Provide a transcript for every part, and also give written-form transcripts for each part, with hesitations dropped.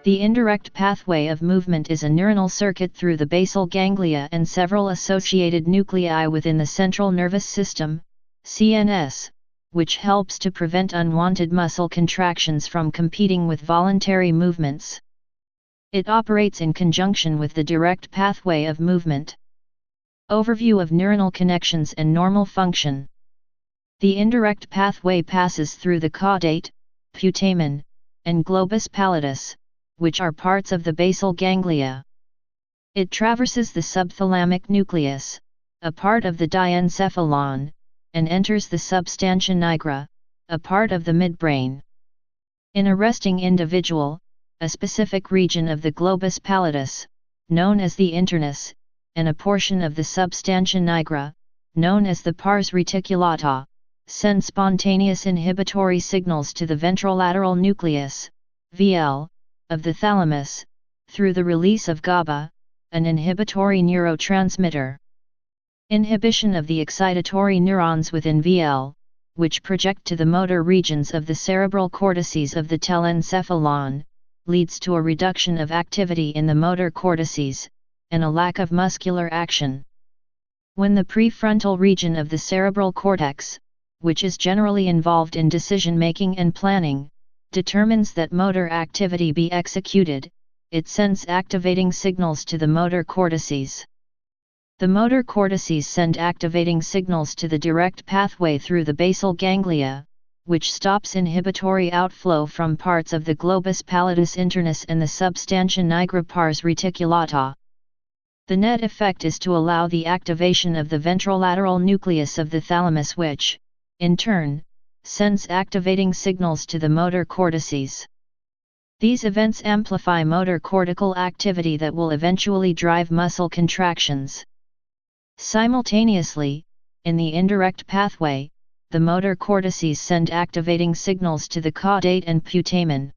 The indirect pathway of movement is a neuronal circuit through the basal ganglia and several associated nuclei within the central nervous system, CNS, which helps to prevent unwanted muscle contractions from competing with voluntary movements. It operates in conjunction with the direct pathway of movement. Overview of neuronal connections and normal function. The indirect pathway passes through the caudate, putamen, and globus pallidus, which are parts of the basal ganglia. It traverses the subthalamic nucleus, a part of the diencephalon, and enters the substantia nigra, a part of the midbrain. In a resting individual, a specific region of the globus pallidus, known as the internus, and a portion of the substantia nigra, known as the pars reticulata, send spontaneous inhibitory signals to the ventrolateral nucleus, VL, of the thalamus, through the release of GABA, an inhibitory neurotransmitter. Inhibition of the excitatory neurons within VL, which project to the motor regions of the cerebral cortices of the telencephalon, leads to a reduction of activity in the motor cortices, and a lack of muscular action. When the prefrontal region of the cerebral cortex, which is generally involved in decision-making and planning, determines that motor activity be executed, it sends activating signals to the motor cortices. The motor cortices send activating signals to the direct pathway through the basal ganglia, which stops inhibitory outflow from parts of the globus pallidus internus and the substantia nigra pars reticulata. The net effect is to allow the activation of the ventrolateral nucleus of the thalamus, which, in turn, sends activating signals to the motor cortices. These events amplify motor cortical activity that will eventually drive muscle contractions. Simultaneously, in the indirect pathway, the motor cortices send activating signals to the caudate and putamen.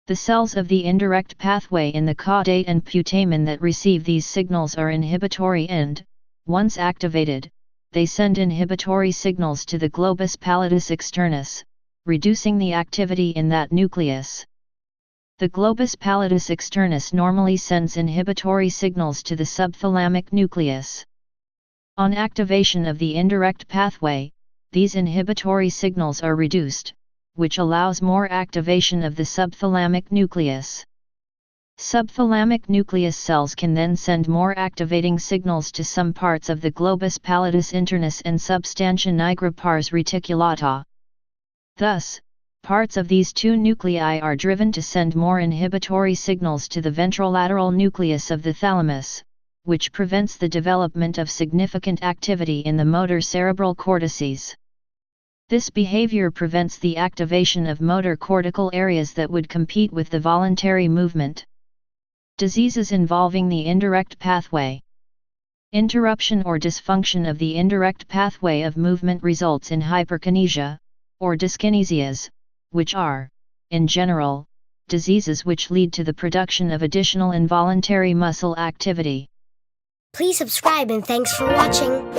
The cells of the indirect pathway in the caudate and putamen that receive these signals are inhibitory and, once activated, they send inhibitory signals to the globus pallidus externus, reducing the activity in that nucleus. The globus pallidus externus normally sends inhibitory signals to the subthalamic nucleus. On activation of the indirect pathway, these inhibitory signals are reduced, which allows more activation of the subthalamic nucleus. Subthalamic nucleus cells can then send more activating signals to some parts of the globus pallidus internus and substantia nigra pars reticulata. Thus, parts of these two nuclei are driven to send more inhibitory signals to the ventrolateral nucleus of the thalamus, which prevents the development of significant activity in the motor cerebral cortices. This behavior prevents the activation of motor cortical areas that would compete with the voluntary movement. Diseases involving the indirect pathway. Interruption or dysfunction of the indirect pathway of movement results in hyperkinesia, or dyskinesias, which are, in general, diseases which lead to the production of additional involuntary muscle activity. Please subscribe and thanks for watching.